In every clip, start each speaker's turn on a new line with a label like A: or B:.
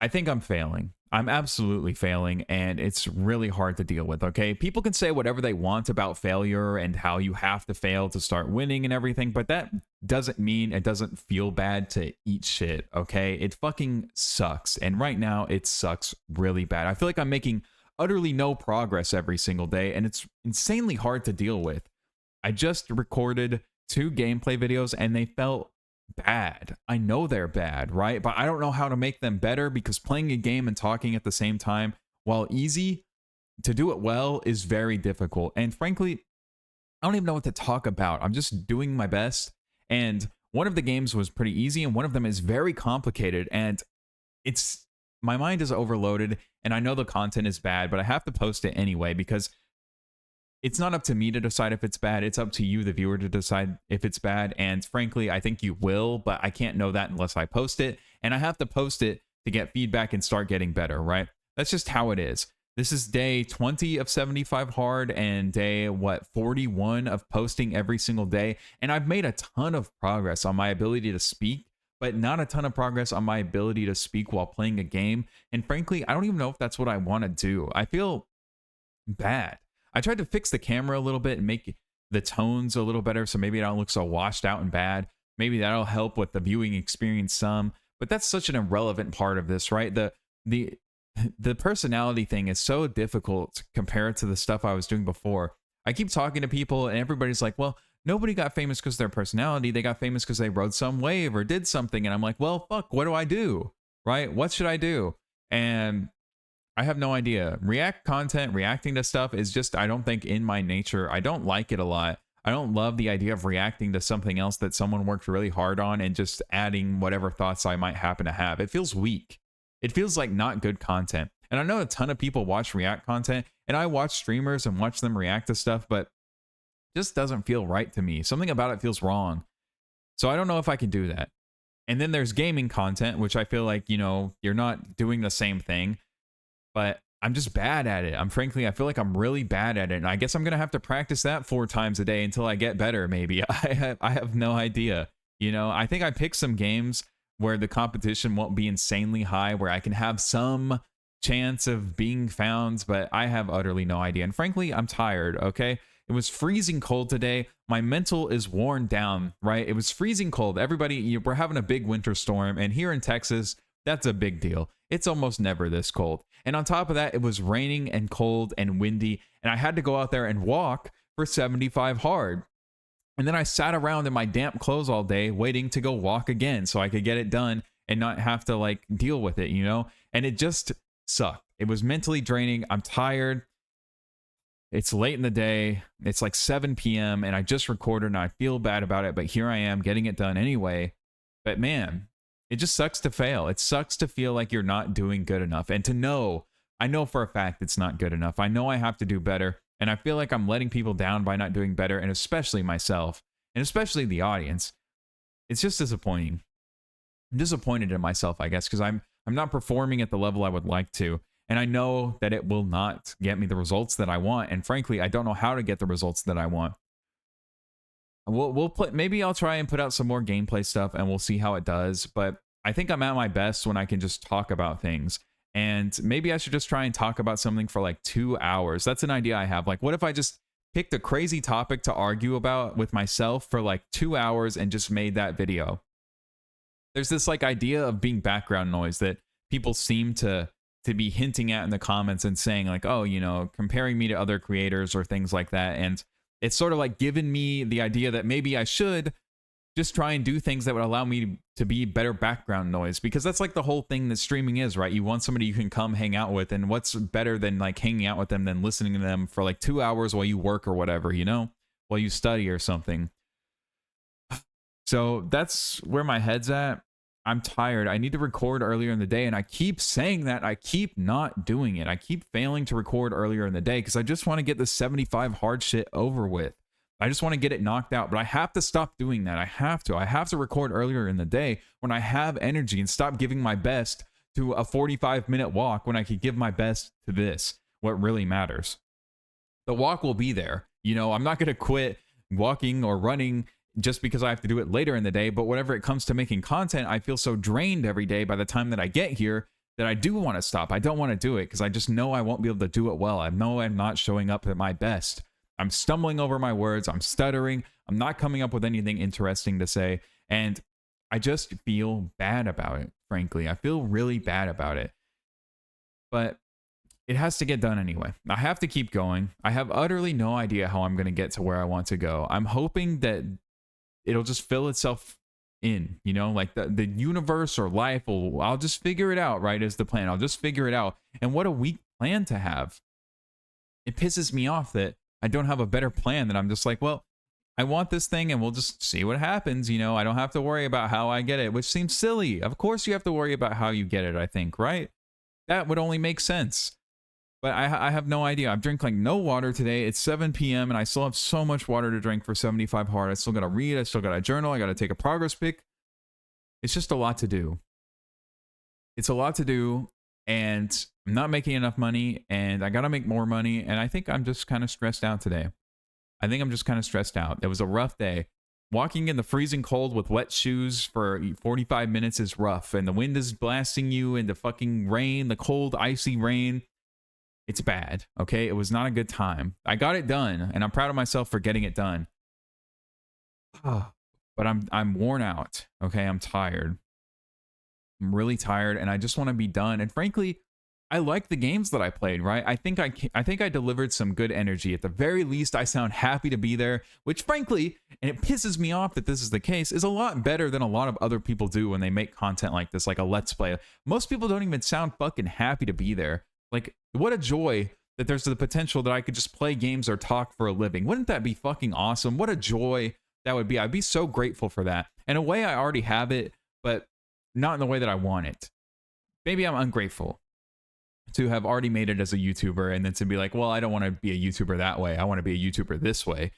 A: I think I'm failing. I'm absolutely failing, and it's really hard to deal with. Okay. People can say whatever they want about failure and how you have to fail to start winning and everything, but that doesn't mean it doesn't feel bad to eat shit. Okay. It fucking sucks. And right now, it sucks really bad. I feel like I'm making utterly no progress every single day, and it's insanely hard to deal with. I just recorded two gameplay videos and they felt bad. I know they're bad, right? But I don't know how to make them better because playing a game and talking at the same time, while easy, to do it well is very difficult. And frankly, I don't even know what to talk about. I'm just doing my best. And one of the games was pretty easy and one of them is very complicated. And it's my mind is overloaded and I know the content is bad, but I have to post it anyway because it's not up to me to decide if it's bad. It's up to you, the viewer, to decide if it's bad. And frankly, I think you will, but I can't know that unless I post it. And I have to post it to get feedback and start getting better, right? That's just how it is. This is day 20 of 75 hard and day, 41 of posting every single day. And I've made a ton of progress on my ability to speak, but not a ton of progress on my ability to speak while playing a game. And frankly, I don't even know if that's what I want to do. I feel bad. I tried to fix the camera a little bit and make the tones a little better so maybe it don't look so washed out and bad. Maybe that'll help with the viewing experience some, but that's such an irrelevant part of this, right? The the personality thing is so difficult compared to the stuff I was doing before. I keep talking to people and everybody's like, well, nobody got famous because of their personality. They got famous because they rode some wave or did something. And I'm like, well, fuck, what do I do? Right? What should I do? And I have no idea. React content, reacting to stuff is just, I don't think in my nature. I don't like it a lot. I don't love the idea of reacting to something else that someone worked really hard on and just adding whatever thoughts I might happen to have. It feels weak. It feels like not good content. And I know a ton of people watch React content and I watch streamers and watch them react to stuff, but it just doesn't feel right to me. Something about it feels wrong. So I don't know if I can do that. And then there's gaming content, which I feel like, you're not doing the same thing. But I'm just bad at it. I feel like I'm really bad at it. And I guess I'm going to have to practice that 4 times a day until I get better, maybe. I have no idea. I think I picked some games where the competition won't be insanely high, where I can have some chance of being found, but I have utterly no idea. And frankly, I'm tired, okay? It was freezing cold today. My mental is worn down, right? It was freezing cold. Everybody, we're having a big winter storm. And here in Texas, that's a big deal. It's almost never this cold. And on top of that, it was raining and cold and windy. And I had to go out there and walk for 75 hard. And then I sat around in my damp clothes all day waiting to go walk again so I could get it done and not have to deal with it, And it just sucked. It was mentally draining. I'm tired. It's late in the day. It's like 7 p.m. and I just recorded and I feel bad about it. But here I am getting it done anyway. But man, it just sucks to fail. It sucks to feel like you're not doing good enough. And I know for a fact it's not good enough. I know I have to do better. And I feel like I'm letting people down by not doing better. And especially myself. And especially the audience. It's just disappointing. I'm disappointed in myself, I guess, because I'm not performing at the level I would like to. And I know that it will not get me the results that I want. And frankly, I don't know how to get the results that I want. We'll play. Maybe I'll try and put out some more gameplay stuff and we'll see how it does. But I think I'm at my best when I can just talk about things. And maybe I should just try and talk about something for 2 hours. That's an idea I have. What if I just picked a crazy topic to argue about with myself for 2 hours and just made that video? There's this idea of being background noise that people seem to be hinting at in the comments and saying oh, comparing me to other creators or things like that. And it's sort of given me the idea that maybe I should just try and do things that would allow me to be better background noise, because that's the whole thing that streaming is, right? You want somebody you can come hang out with, and what's better than hanging out with them than listening to them for 2 hours while you work or whatever, while you study or something. So that's where my head's at. I'm tired. I need to record earlier in the day, and I keep saying that. I keep not doing it. I keep failing to record earlier in the day because I just want to get the 75 hard shit over with. I just want to get it knocked out, but I have to stop doing that. I have to record earlier in the day when I have energy and stop giving my best to a 45-minute walk when I could give my best to this, what really matters. The walk will be there. I'm not going to quit walking or running just because I have to do it later in the day. But whenever it comes to making content, I feel so drained every day by the time that I get here that I do want to stop. I don't want to do it because I just know I won't be able to do it well. I know I'm not showing up at my best. I'm stumbling over my words. I'm stuttering. I'm not coming up with anything interesting to say. And I just feel bad about it, frankly. I feel really bad about it. But it has to get done anyway. I have to keep going. I have utterly no idea how I'm going to get to where I want to go. I'm hoping that it'll just fill itself in, you know, like the universe or life will, I'll just figure it out, right? Is the plan. I'll just figure it out. And what a weak plan to have. It pisses me off that I don't have a better plan, that I'm just like, well, I want this thing and we'll just see what happens. You know, I don't have to worry about how I get it, which seems silly. Of course you have to worry about how you get it, I think, right? That would only make sense. But I have no idea. I've drank like no water today. It's 7 p.m. and I still have so much water to drink for 75 hard. I still got to read. I still got to journal. I got to take a progress pic. It's just a lot to do. It's a lot to do. And I'm not making enough money. And I got to make more money. And I think I'm just kind of stressed out today. I think I'm just kind of stressed out. It was a rough day. Walking in the freezing cold with wet shoes for 45 minutes is rough. And the wind is blasting you into fucking rain, the cold, icy rain. It's bad, okay? It was not a good time. I got it done, and I'm proud of myself for getting it done. But I'm worn out, okay? I'm tired. I'm really tired, and I just want to be done. And frankly, I like the games that I played, right? I think I delivered some good energy. At the very least, I sound happy to be there, which frankly, and it pisses me off that this is the case, is a lot better than a lot of other people do when they make content like this, like a Let's Play. Most people don't even sound fucking happy to be there. Like, what a joy that there's the potential that I could just play games or talk for a living. Wouldn't that be fucking awesome? What a joy that would be. I'd be so grateful for that. In a way, I already have it, but not in the way that I want it. Maybe I'm ungrateful to have already made it as a YouTuber and then to be like, well, I don't want to be a YouTuber that way. I want to be a YouTuber this way.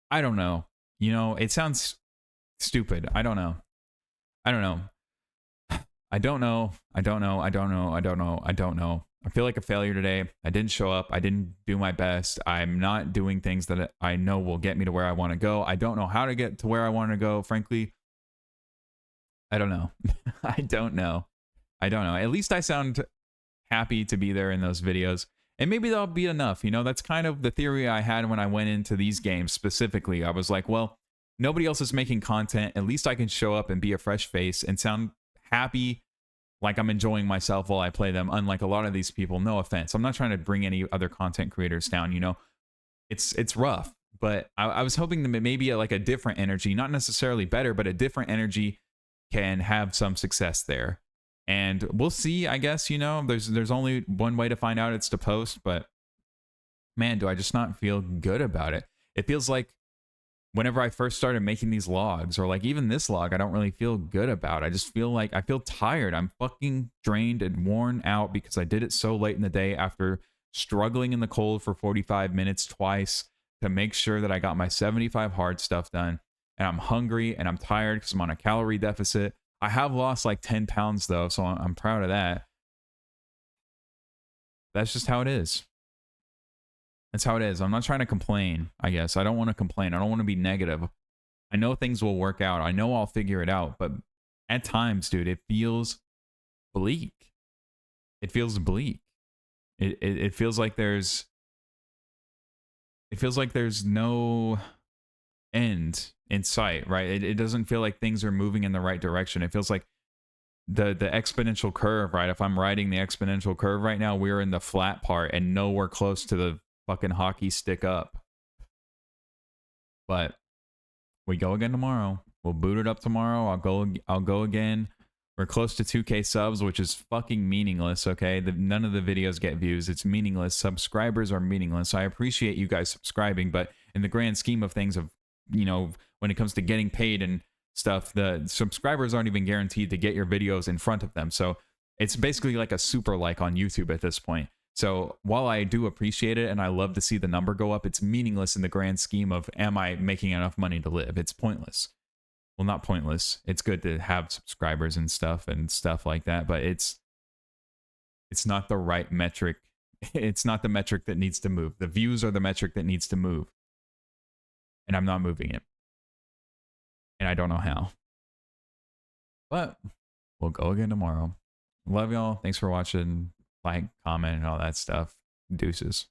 A: I don't know. You know, it sounds stupid. I don't know. I don't know. I don't know. I don't know. I don't know. I don't know. I don't know. I feel like a failure today. I didn't show up. I didn't do my best. I'm not doing things that I know will get me to where I want to go. I don't know how to get to where I want to go, frankly. I don't know. I don't know. I don't know. At least I sound happy to be there in those videos. And maybe that'll be enough. You know, that's kind of the theory I had when I went into these games specifically. I was like, well, nobody else is making content. At least I can show up and be a fresh face and sound happy, like I'm enjoying myself while I play them, unlike a lot of these people. No offense. I'm not trying to bring any other content creators down, you know. It's rough, but I was hoping that maybe like a different energy, not necessarily better, but a different energy can have some success there. And we'll see, I guess, you know. There's only one way to find out. It's to post, but man, do I just not feel good about it. It feels like whenever I first started making these logs, or like even this log, I don't really feel good about. I just feel like I feel tired. I'm fucking drained and worn out because I did it so late in the day after struggling in the cold for 45 minutes twice to make sure that I got my 75 hard stuff done. And I'm hungry and I'm tired because I'm on a calorie deficit. I have lost like 10 pounds though, so I'm proud of that. That's just how it is. That's how it is. I'm not trying to complain, I guess. I don't want to complain. I don't want to be negative. I know things will work out. I know I'll figure it out. But at times, dude, it feels bleak. It feels bleak. It feels like there's... It feels like there's no end in sight, right? It doesn't feel like things are moving in the right direction. It feels like the exponential curve, right? If I'm riding the exponential curve right now, we're in the flat part and nowhere close to the fucking hockey stick up. But we go again tomorrow. We'll boot it up tomorrow. I'll go again. We're close to 2K subs, which is fucking meaningless, okay? None of the videos get views. It's meaningless. Subscribers are meaningless. I appreciate you guys subscribing, but in the grand scheme of things, of, you know, when it comes to getting paid and stuff, the subscribers aren't even guaranteed to get your videos in front of them. So it's basically like a super like on YouTube at this point. So while I do appreciate it and I love to see the number go up, it's meaningless in the grand scheme of, am I making enough money to live? It's pointless. Well, not pointless. It's good to have subscribers and stuff like that, but it's not the right metric. It's not the metric that needs to move. The views are the metric that needs to move. And I'm not moving it. And I don't know how. But we'll go again tomorrow. Love y'all. Thanks for watching. Like, comment, and all that stuff. Deuces.